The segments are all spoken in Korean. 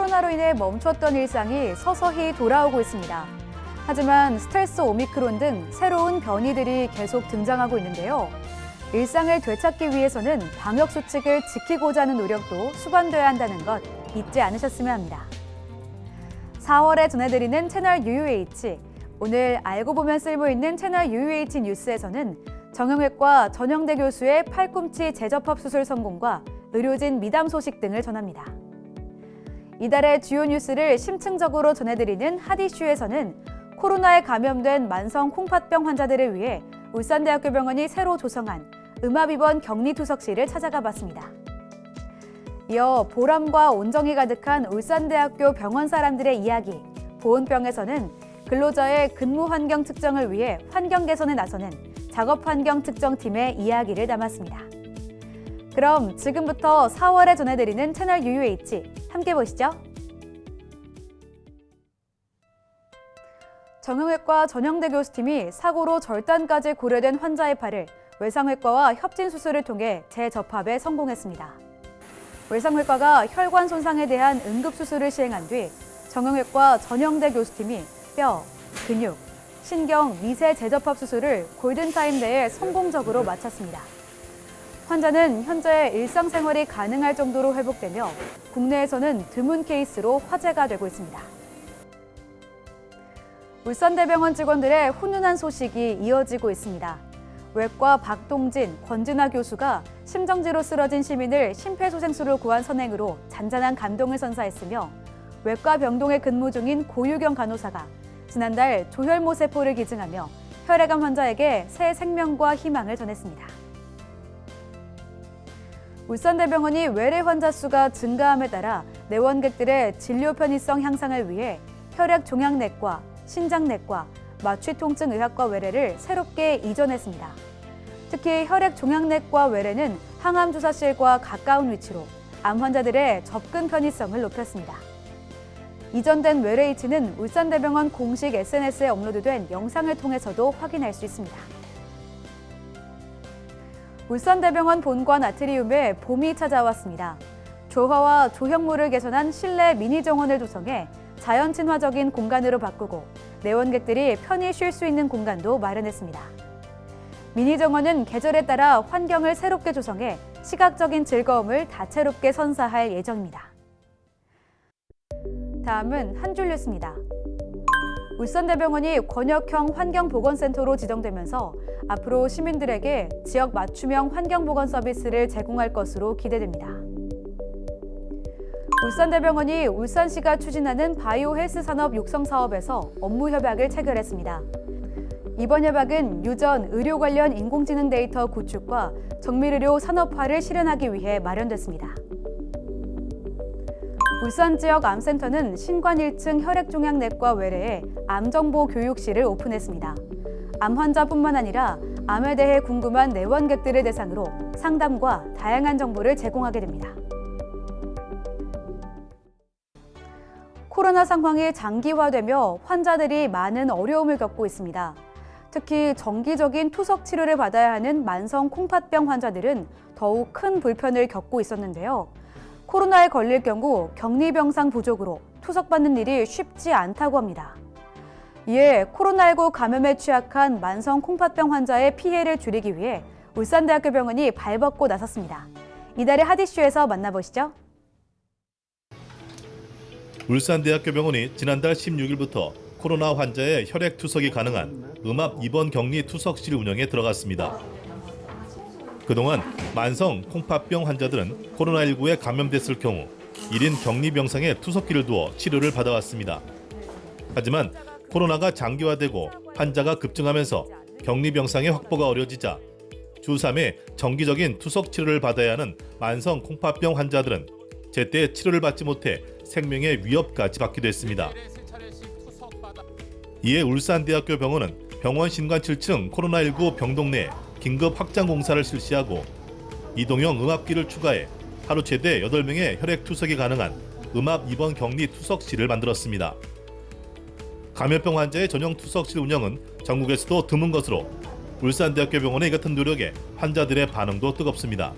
코로나로 인해 멈췄던 일상이 서서히 돌아오고 있습니다. 하지만 스텔스 오미크론 등 새로운 변이들이 계속 등장하고 있는데요. 일상을 되찾기 위해서는 방역 수칙을 지키고자 하는 노력도 수반돼야 한다는 것 잊지 않으셨으면 합니다. 4월에 전해드리는 채널 UUH. 오늘 알고 보면 쓸모있는 채널 UUH 뉴스에서는 정형외과 전영대 교수의 팔꿈치 재접합 수술 성공과 의료진 미담 소식 등을 전합니다. 이달의 주요 뉴스를 심층적으로 전해드리는 핫이슈에서는 코로나에 감염된 만성 콩팥병 환자들을 위해 울산대학교 병원이 새로 조성한 음압 입원 격리투석실을 찾아가 봤습니다. 이어 보람과 온정이 가득한 울산대학교 병원 사람들의 이야기, 보온병에서는 근로자의 근무 환경 측정을 위해 환경 개선에 나서는 작업 환경 측정팀의 이야기를 담았습니다. 그럼 지금부터 4월에 전해드리는 채널 UUH 함께 보시죠. 정형외과 전영대 교수팀이 사고로 절단까지 고려된 환자의 팔을 외상외과와 협진 수술을 통해 재접합에 성공했습니다. 외상외과가 혈관 손상에 대한 응급수술을 시행한 뒤 정형외과 전영대 교수팀이 뼈, 근육, 신경, 미세 재접합 수술을 골든타임 내에 성공적으로 마쳤습니다. 환자는 현재 일상생활이 가능할 정도로 회복되며 국내에서는 드문 케이스로 화제가 되고 있습니다. 울산대병원 직원들의 훈훈한 소식이 이어지고 있습니다. 외과 박동진, 권진아 교수가 심정지로 쓰러진 시민을 심폐소생술을 구한 선행으로 잔잔한 감동을 선사했으며 외과 병동에 근무 중인 고유경 간호사가 지난달 조혈모 세포를 기증하며 혈액암 환자에게 새 생명과 희망을 전했습니다. 울산대병원이 외래 환자 수가 증가함에 따라 내원객들의 진료 편의성 향상을 위해 혈액종양내과, 신장내과, 마취통증의학과 외래를 새롭게 이전했습니다. 특히 혈액종양내과 외래는 항암주사실과 가까운 위치로 암 환자들의 접근 편의성을 높였습니다. 이전된 외래 위치는 울산대병원 공식 SNS에 업로드된 영상을 통해서도 확인할 수 있습니다. 울산대병원 본관 아트리움에 봄이 찾아왔습니다. 조화와 조형물을 개선한 실내 미니 정원을 조성해 자연 친화적인 공간으로 바꾸고 내원객들이 편히 쉴 수 있는 공간도 마련했습니다. 미니 정원은 계절에 따라 환경을 새롭게 조성해 시각적인 즐거움을 다채롭게 선사할 예정입니다. 다음은 한 줄 뉴스입니다. 울산대병원이 권역형 환경보건센터로 지정되면서 앞으로 시민들에게 지역 맞춤형 환경보건 서비스를 제공할 것으로 기대됩니다. 울산대병원이 울산시가 추진하는 바이오 헬스 산업 육성 사업에서 업무 협약을 체결했습니다. 이번 협약은 유전, 의료 관련 인공지능 데이터 구축과 정밀의료 산업화를 실현하기 위해 마련됐습니다. 울산 지역 암센터는 신관 1층 혈액종양내과 외래에 암정보 교육실을 오픈했습니다. 암 환자뿐만 아니라 암에 대해 궁금한 내원객들을 대상으로 상담과 다양한 정보를 제공하게 됩니다. 코로나 상황이 장기화되며 환자들이 많은 어려움을 겪고 있습니다. 특히 정기적인 투석 치료를 받아야 하는 만성 콩팥병 환자들은 더욱 큰 불편을 겪고 있었는데요. 코로나에 걸릴 경우 격리병상 부족으로 투석받는 일이 쉽지 않다고 합니다. 이에 코로나19 감염에 취약한 만성 콩팥병 환자의 피해를 줄이기 위해 울산대학교 병원이 발벗고 나섰습니다. 이달의 핫이슈에서 만나보시죠. 울산대학교 병원이 지난달 16일부터 코로나 환자의 혈액 투석이 가능한 음압 입원 격리 투석실 운영에 들어갔습니다. 그동안 만성 콩팥병 환자들은 코로나19에 감염됐을 경우 1인 격리병상에 투석기를 두어 치료를 받아왔습니다. 하지만 코로나가 장기화되고 환자가 급증하면서 격리병상의 확보가 어려지자 주 3회 정기적인 투석 치료를 받아야 하는 만성 콩팥병 환자들은 제때 치료를 받지 못해 생명의 위협까지 받기도 했습니다. 이에 울산대학교 병원은 병원 신관 7층 코로나19 병동 내 긴급 확장 공사를 실시하고 이동형 음압기를 추가해 하루 최대 8명의 혈액 투석이 가능한 음압 입원 격리 투석실을 만들었습니다. 감염병 환자의 전용 투석실 운영은 전국에서도 드문 것으로 울산대학교 병원의 이 같은 노력에 환자들의 반응도 뜨겁습니다.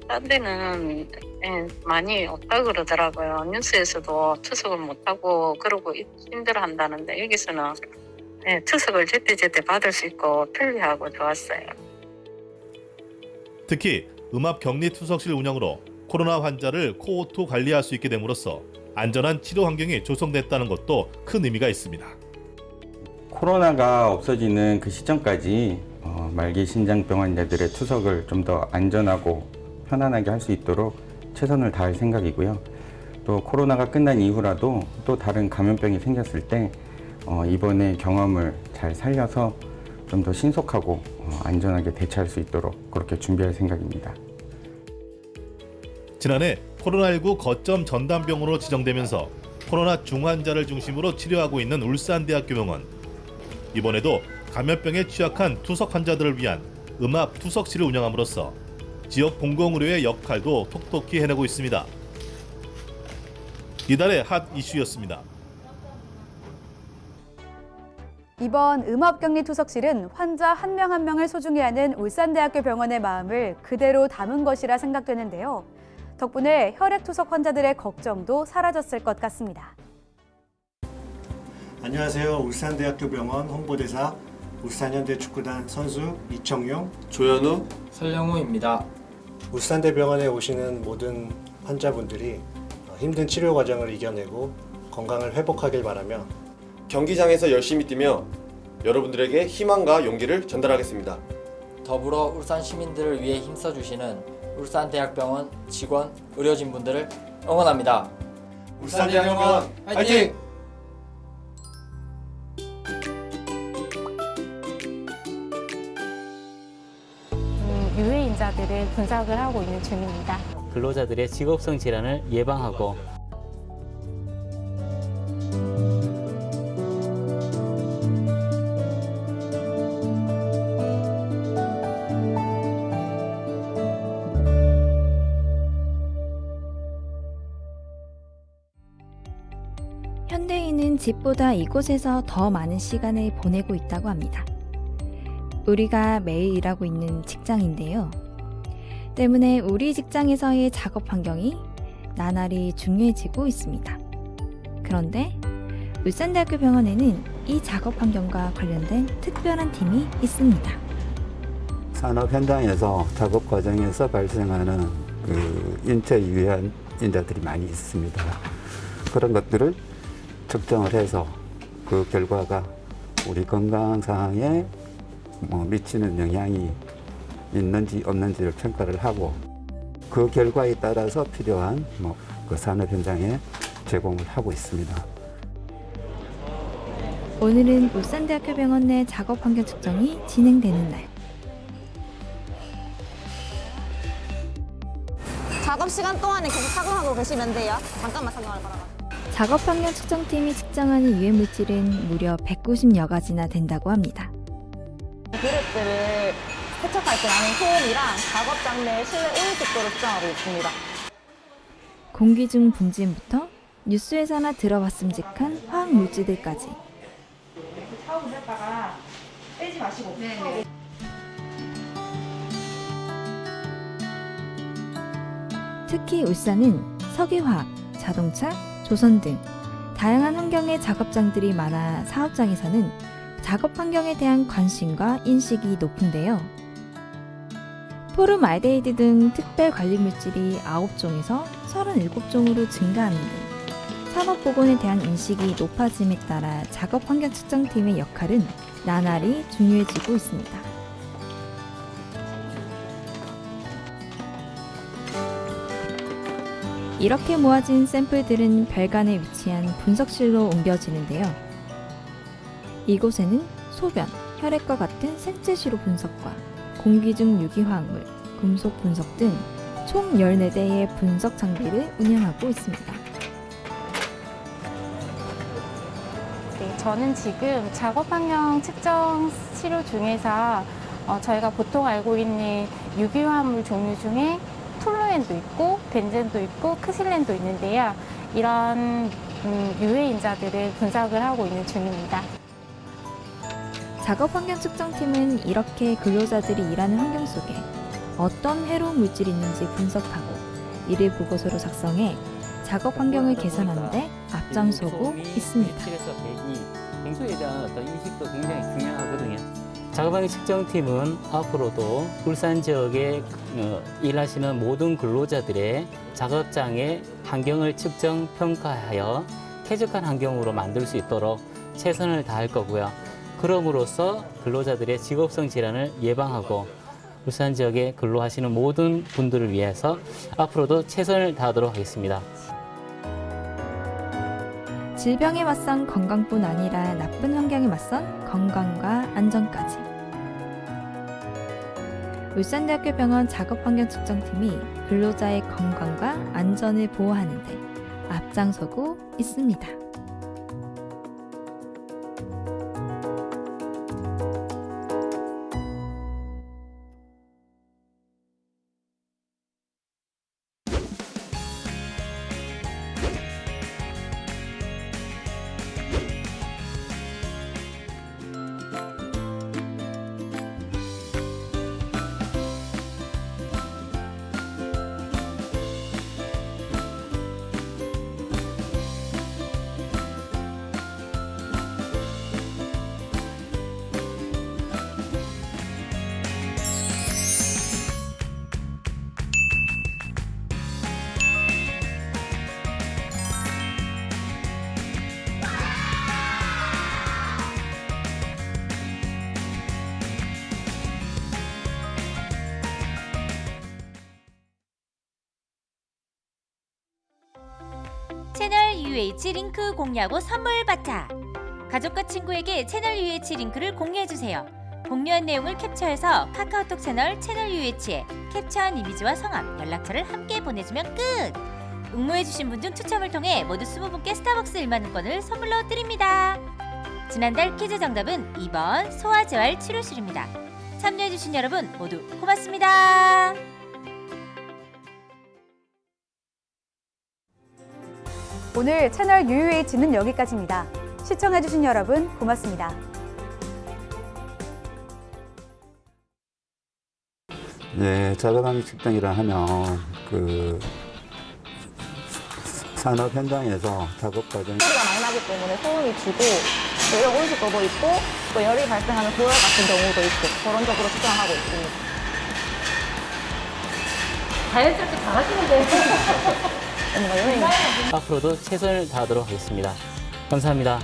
딴 데는 예, 많이 없다 그러더라고요. 뉴스에서도 투석을 못하고 그러고 힘들어한다는데 여기서는 예, 투석을 제때제때 받을 수 있고 편리하고 좋았어요. 특히 음압 격리 투석실 운영으로 코로나 환자를 코호투 관리할 수 있게 됨으로써 안전한 치료 환경이 조성됐다는 것도 큰 의미가 있습니다. 코로나가 없어지는 그 시점까지 말기 신장병 환자들의 투석을 좀 더 안전하고 편안하게 할 수 있도록 최선을 다할 생각이고요. 또 코로나가 끝난 이후라도 또 다른 감염병이 생겼을 때 이번의 경험을 잘 살려서 좀 더 신속하고 안전하게 대처할 수 있도록 그렇게 준비할 생각입니다. 지난해 코로나19 거점 전담병으로 지정되면서 코로나 중환자를 중심으로 치료하고 있는 울산대학교병원. 이번에도 감염병에 취약한 투석 환자들을 위한 음압 투석실을 운영함으로써 지역 공공의료의 역할도 톡톡히 해내고 있습니다. 이달의 핫 이슈였습니다. 이번 음압격리 투석실은 환자 한 명 한 명을 소중히 하는 울산대학교 병원의 마음을 그대로 담은 것이라 생각되는데요. 덕분에 혈액 투석 환자들의 걱정도 사라졌을 것 같습니다. 안녕하세요. 울산대학교 병원 홍보대사 울산현대 축구단 선수 이청용, 조현우, 설영우입니다. 울산대병원에 오시는 모든 환자분들이 힘든 치료 과정을 이겨내고 건강을 회복하길 바라며 경기장에서 열심히 뛰며 여러분들에게 희망과 용기를 전달하겠습니다. 더불어 울산 시민들을 위해 힘써주시는 울산대학병원 직원, 의료진분들을 응원합니다. 울산대학병원 화이팅! 유해인자들을 분석을 하고 있는 중입니다. 근로자들의 직업성 질환을 예방하고 현대인은 집보다 이곳에서 더 많은 시간을 보내고 있다고 합니다. 우리가 매일 일하고 있는 직장인데요. 때문에 우리 직장에서의 작업 환경이 나날이 중요해지고 있습니다. 그런데 울산대학교 병원에는 이 작업 환경과 관련된 특별한 팀이 있습니다. 산업 현장에서 작업 과정에서 발생하는 인체 유해한 인자들이 많이 있습니다. 그런 것들을 측정을 해서 그 결과가 우리 건강 상황에 미치는 영향이 있는지 없는지를 평가를 하고 그 결과에 따라서 필요한 그 산업 현장에 제공을 하고 있습니다. 오늘은 울산대학교 병원 내 작업 환경 측정이 진행되는 날. 작업 시간 동안에 계속 착용하고 계시면 돼요. 잠깐만 착용할 거라고. 작업 환경 측정팀이 측정하는 유해 물질은 무려 190여 가지나 된다고 합니다. 그릇들을 세척할 때 나는 소음이랑 작업장 내 실내 오일 속도를 측정하고 있습니다. 공기 중 분진부터 뉴스에서나 들어봤음직한 화학 물질들까지. 샤워 했다가 빼지 마시고. 네. 특히 울산은 석유화학, 자동차, 조선 등 다양한 환경의 작업장들이 많아 사업장에서는 작업 환경에 대한 관심과 인식이 높은데요. 포름알데히드 등 특별 관리 물질이 9종에서 37종으로 증가하는 등 산업 보건에 대한 인식이 높아짐에 따라 작업 환경 측정팀의 역할은 나날이 중요해지고 있습니다. 이렇게 모아진 샘플들은 별관에 위치한 분석실로 옮겨지는데요. 이곳에는 소변, 혈액과 같은 생체시로 분석과 공기 중 유기화합물, 금속 분석 등 총 14대의 분석 장비를 운영하고 있습니다. 네, 저는 지금 작업 환경 측정 치료 중에서 저희가 보통 알고 있는 유기화합물 종류 중에 톨루엔도 있고 벤젠도 있고 크실렌도 있는데요. 이런 유해인자들을 분석을 하고 있는 중입니다. 작업 환경 측정팀은 이렇게 근로자들이 일하는 환경 속에 어떤 해로운 물질이 있는지 분석하고 일일 보고서로 작성해 작업 환경을 개선하는 데 앞장서고 있습니다. 실에서 배기, 행소에 대한 어떤 인식도 굉장히 중요하거든요. 작업환경 측정팀은 앞으로도 울산 지역에 일하시는 모든 근로자들의 작업장의 환경을 측정, 평가하여 쾌적한 환경으로 만들 수 있도록 최선을 다할 거고요. 그럼으로써 근로자들의 직업성 질환을 예방하고 울산 지역에 근로하시는 모든 분들을 위해서 앞으로도 최선을 다하도록 하겠습니다. 질병에 맞선 건강뿐 아니라 나쁜 환경에 맞선 건강과 안전까지. 울산대학교 병원 작업환경 측정팀이 근로자의 건강과 안전을 보호하는 데 앞장서고 있습니다. 채널 UH 링크 공유하고 선물 받자. 가족과 친구에게 채널 UH 링크를 공유해주세요. 공유한 내용을 캡처해서 카카오톡 채널 UH에 캡처한 이미지와 성함, 연락처를 함께 보내주면 끝! 응모해주신 분 중 추첨을 통해 모두 20분께 스타벅스 1만원권을 선물로 드립니다. 지난달 퀴즈 정답은 2번 소아재활 치료실입니다. 참여해주신 여러분 모두 고맙습니다. 오늘 채널 UH는 여기까지입니다. 시청해주신 여러분 고맙습니다. 네, 작업환경 측정이라 하면 그 산업 현장에서 작업 과정 소리가 많이 나기 때문에 소음이 주고 또 이런 온습도도 있고 또 열이 발생하는 고열 같은 경우도 있고 그런 쪽으로 측정하고 있습니다. 자연스럽게 잘하시는데. 앞으로도 최선을 다하도록 하겠습니다. 감사합니다.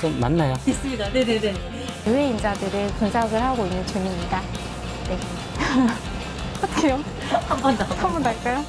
좀 맞나요? 있습니다. 네네네. 유해인자들을 분석을 하고 있는 중입니다. 네. 어때요? 한 번 더. 한 번 더 할까요?